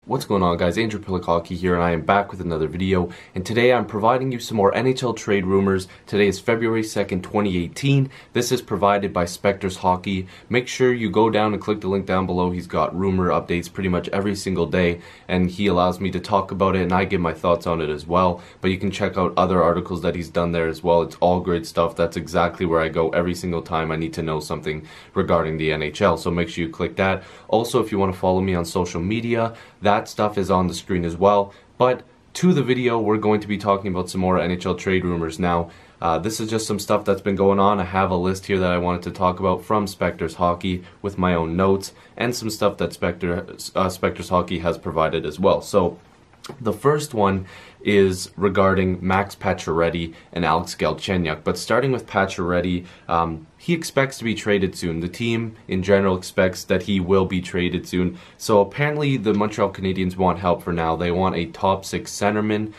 What's going on, guys? Andrew Piluk here, and I am back with another video, and today I'm providing you some more NHL trade rumors. Today is February 2nd, 2018. This is provided by Specters Hockey. Make sure you go down and click the link down below. He's got rumor updates pretty much every single day, and he allows me to talk about it, and I give my thoughts on it as well. But you can check out other articles that he's done there as well. It's all great stuff. That's exactly where I go every single time I need to know something regarding the NHL, so make sure you click that. Also, if you want to follow me on social media, that stuff is on the screen as well. But to the video, we're going to be talking about some more NHL trade rumors now. This is just some stuff that's been going on. I have a list here that I wanted to talk about from Specters Hockey with my own notes, and some stuff that Specters Hockey has provided as well. So the first one is regarding Max Pacioretty and Alex Galchenyuk. But starting with Pacioretty, he expects to be traded soon. The team in general expects that he will be traded soon. So apparently the Montreal Canadiens want help for now. They want a top 6 centerman,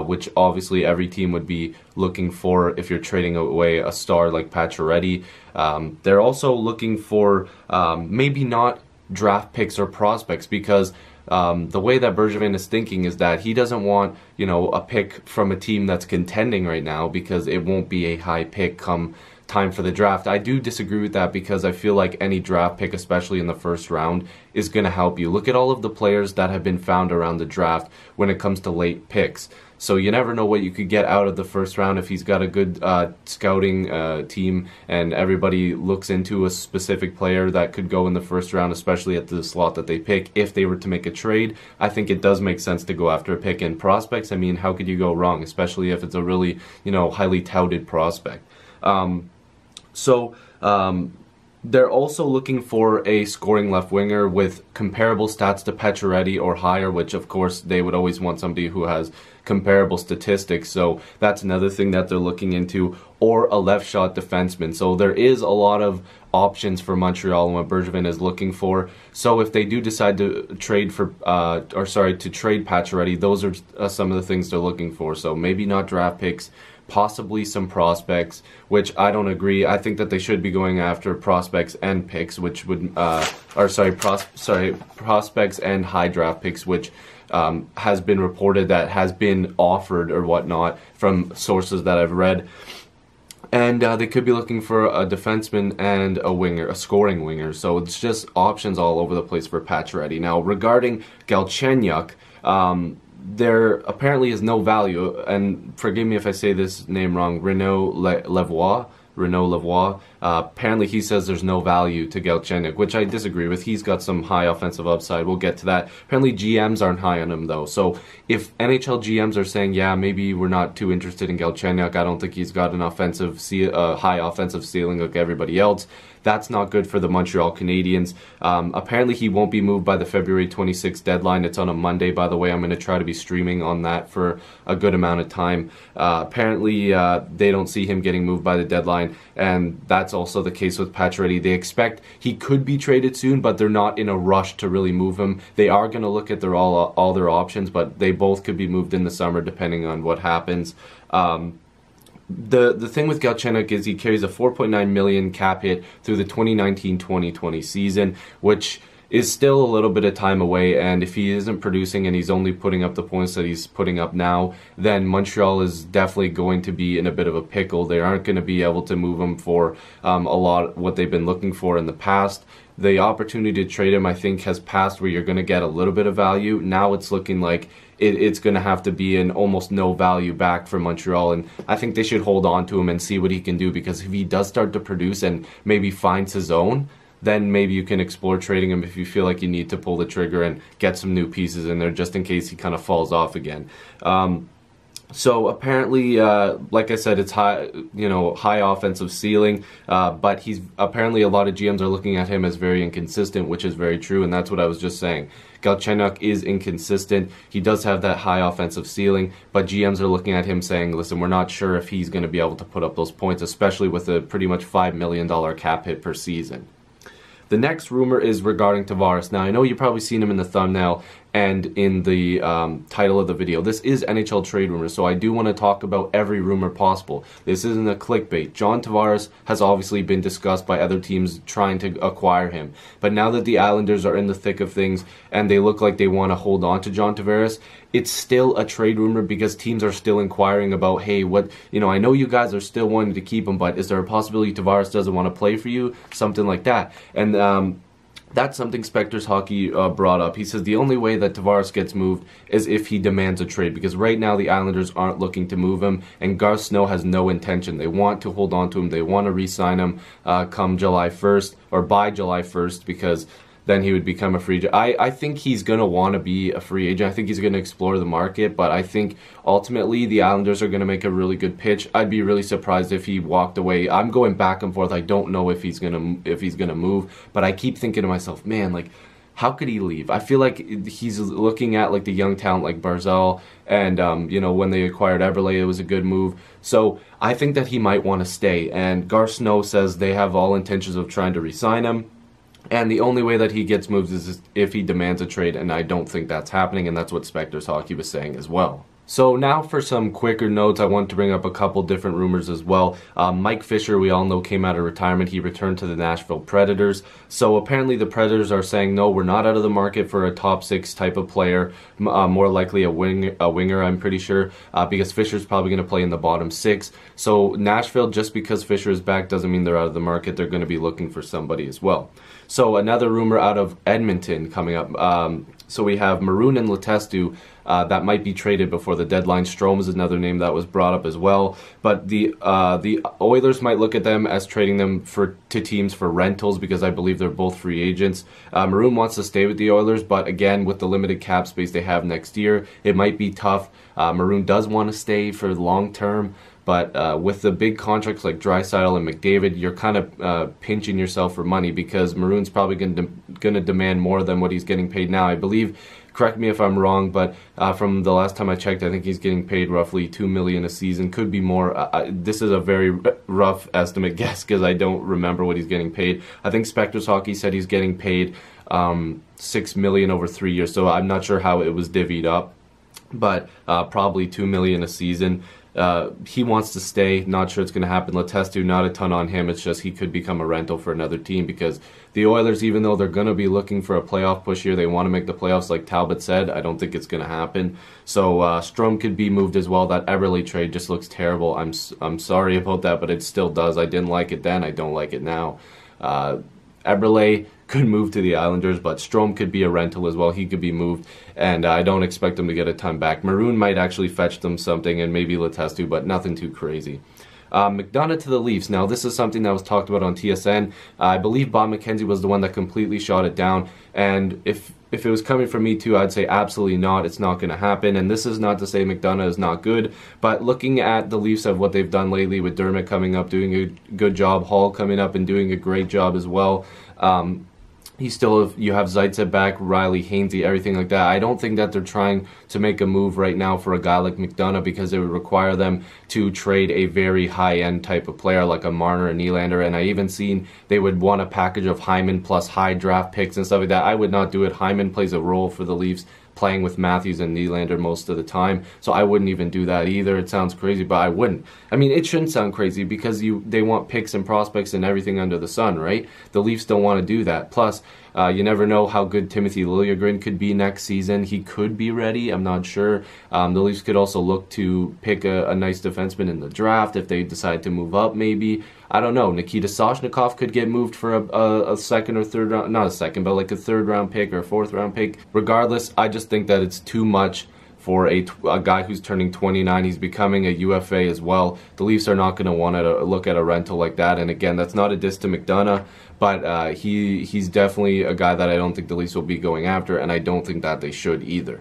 which obviously every team would be looking for if you're trading away a star like Pacioretty. They're also looking for maybe not draft picks or prospects, because the way that Bergevin is thinking is that he doesn't want, a pick from a team that's contending right now, because it won't be a high pick come time for the draft. I do disagree with that, because I feel like any draft pick, especially in the first round, is going to help you. Look at all of the players that have been found around the draft when it comes to late picks. So you never know what you could get out of the first round if he's got a good scouting team, and everybody looks into a specific player that could go in the first round, especially at the slot that they pick. If they were to make a trade, I think it does make sense to go after a pick. And prospects, I mean, how could you go wrong, especially if it's a really, highly touted prospect. They're also looking for a scoring left winger with comparable stats to Pacioretty or higher, which of course they would always want somebody who has comparable statistics, so that's another thing that they're looking into, or a left shot defenseman. So there is a lot of options for Montreal and what Bergevin is looking for. So if they do decide to trade for to trade Pacioretty, those are some of the things they're looking for. So maybe not draft picks, possibly some prospects, which I don't agree. I think that they should be going after prospects and picks, which would prospects and high draft picks, which has been reported that has been offered or whatnot from sources that I've read. And they could be looking for a defenseman and a winger, a scoring winger. So it's just options all over the place for Pacioretty. Now, regarding Galchenyuk, there apparently is no value, and forgive me if I say this name wrong, Renaud Lavoie. Apparently he says there's no value to Galchenyuk, which I disagree with. He's got some high offensive upside. We'll get to that. Apparently GMs aren't high on him, though. So if NHL GMs are saying, yeah, maybe we're not too interested in Galchenyuk, I don't think he's got an high offensive ceiling like everybody else, that's not good for the Montreal Canadiens. Apparently he won't be moved by the February 26th deadline. It's on a Monday, by the way. I'm going to try to be streaming on that for a good amount of time. Apparently they don't see him getting moved by the deadline, and that's also the case with Pacioretty. They expect he could be traded soon, but they're not in a rush to really move him. They are going to look at all their options, but they both could be moved in the summer depending on what happens. The thing with Galchenyuk is he carries a $4.9 million cap hit through the 2019-2020 season, which is still a little bit of time away, and if he isn't producing and he's only putting up the points that he's putting up now, then Montreal is definitely going to be in a bit of a pickle. They aren't going to be able to move him for a lot of what they've been looking for in the past. The opportunity to trade him, I think, has passed where you're going to get a little bit of value. Now it's looking like it's going to have to be an almost no value back for Montreal, and I think they should hold on to him and see what he can do, because if he does start to produce and maybe finds his own, then maybe you can explore trading him if you feel like you need to pull the trigger and get some new pieces in there just in case he kind of falls off again. So apparently, like I said, it's high offensive ceiling, but he's apparently a lot of GMs are looking at him as very inconsistent, which is very true, and that's what I was just saying. Galchenyuk is inconsistent. He does have that high offensive ceiling, but GMs are looking at him saying, listen, we're not sure if he's going to be able to put up those points, especially with a pretty much $5 million cap hit per season. The next rumor is regarding Tavares. Now, I know you've probably seen him in the thumbnail, and in the title of the video. This is NHL trade rumors, so I do want to talk about every rumor possible. This isn't a clickbait. John Tavares has obviously been discussed by other teams trying to acquire him, but now that the Islanders are in the thick of things and they look like they want to hold on to John Tavares, it's still a trade rumor because teams are still inquiring about, hey, what, I know you guys are still wanting to keep him, but is there a possibility Tavares doesn't want to play for you? Something like that. And that's something Spectors Hockey brought up. He says the only way that Tavares gets moved is if he demands a trade, because right now the Islanders aren't looking to move him, and Garth Snow has no intention. They want to hold on to him. They want to re-sign him come July 1st, or by July 1st, because then he would become a free agent. I think he's going to want to be a free agent. I think he's going to explore the market, but I think ultimately the Islanders are going to make a really good pitch. I'd be really surprised if he walked away. I'm going back and forth. I don't know if he's going to move, but I keep thinking to myself, man, like, how could he leave? I feel like he's looking at like the young talent like Barzal, and when they acquired Eberle, it was a good move. So I think that he might want to stay, and Garth Snow says they have all intentions of trying to re-sign him. And the only way that he gets moved is if he demands a trade, and I don't think that's happening, and that's what Spectors Hockey was saying as well. So now for some quicker notes, I want to bring up a couple different rumors as well. Mike Fisher, we all know, came out of retirement. He returned to the Nashville Predators. So apparently the Predators are saying, no, we're not out of the market for a top six type of player, more likely a winger, I'm pretty sure, because Fisher's probably going to play in the bottom six. So Nashville, just because Fisher is back doesn't mean they're out of the market. They're going to be looking for somebody as well. So another rumor out of Edmonton coming up. So we have Maroon and Letestu that might be traded before the deadline. Strome is another name that was brought up as well. But the Oilers might look at them as trading them to teams for rentals, because I believe they're both free agents. Maroon wants to stay with the Oilers, but again, with the limited cap space they have next year, it might be tough. Maroon does want to stay for long term. But with the big contracts like Draisaitl and McDavid, you're kind of pinching yourself for money, because Maroon's probably going to demand more than what he's getting paid now. I believe, correct me if I'm wrong, but from the last time I checked, I think he's getting paid roughly $2 million a season. Could be more. This is a very rough estimate guess, because I don't remember what he's getting paid. I think Spectors Hockey said he's getting paid $6 million over 3 years, so I'm not sure how it was divvied up, but probably $2 million a season. He wants to stay. Not sure it's going to happen. Letestu, not a ton on him. It's just he could become a rental for another team, because the Oilers, even though they're going to be looking for a playoff push here, they want to make the playoffs like Talbot said. I don't think it's going to happen. So Strome could be moved as well. That Eberle trade just looks terrible. I'm sorry about that, but it still does. I didn't like it then. I don't like it now. Eberle could move to the Islanders, but Strome could be a rental as well. He could be moved, and I don't expect him to get a ton back. Maroon might actually fetch them something, and maybe Letestu, but nothing too crazy. McDonagh to the Leafs. Now, this is something that was talked about on TSN. I believe Bob McKenzie was the one that completely shot it down, and if it was coming from me too, I'd say absolutely not. It's not going to happen, and this is not to say McDonagh is not good, but looking at the Leafs of what they've done lately, with Dermott coming up, doing a good job, Hall coming up and doing a great job as well. You have Zaitsev back, Riley, Hainsey, everything like that. I don't think that they're trying to make a move right now for a guy like McDonagh, because it would require them to trade a very high-end type of player like a Marner and Nylander, and I even seen they would want a package of Hyman plus high draft picks and stuff like that. I would not do it. Hyman plays a role for the Leafs, playing with Matthews and Nylander most of the time, so I wouldn't even do that either. It sounds crazy, but I wouldn't. I mean, it shouldn't sound crazy, because they want picks and prospects and everything under the sun, right? The Leafs don't want to do that. Plus, you never know how good Timothy Liljegren could be next season. He could be ready. I'm not sure. The Leafs could also look to pick a nice defenseman in the draft if they decide to move up, maybe. I don't know. Nikita Soshnikov could get moved for a second or third round, not a second, but like a third round pick or a fourth round pick. Regardless, I just think that it's too much for a guy who's turning 29. He's becoming a UFA as well. The Leafs are not going to want to look at a rental like that. And again, that's not a diss to McDonagh, but he's definitely a guy that I don't think the Leafs will be going after, and I don't think that they should either.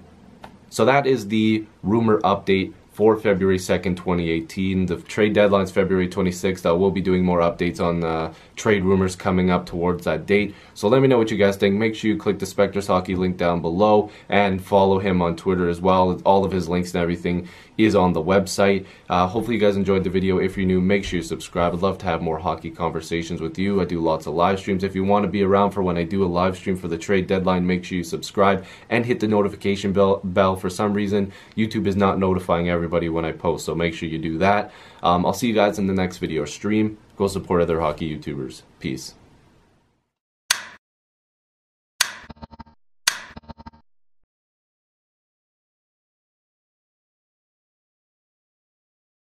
So that is the rumor update for February 2nd, 2018. The trade deadline's February 26th. I will be doing more updates on trade rumors coming up towards that date. So let me know what you guys think. Make sure you click the Spectres Hockey link down below and follow him on Twitter as well. All of his links and everything is on the website. Hopefully you guys enjoyed the video. If you're new, make sure you subscribe. I'd love to have more hockey conversations with you. I do lots of live streams. If you want to be around for when I do a live stream for the trade deadline, make sure you subscribe and hit the notification bell. For some reason, YouTube is not notifying everybody when I post, so make sure you do that. I'll see you guys in the next video or stream. Go support other hockey YouTubers. Peace.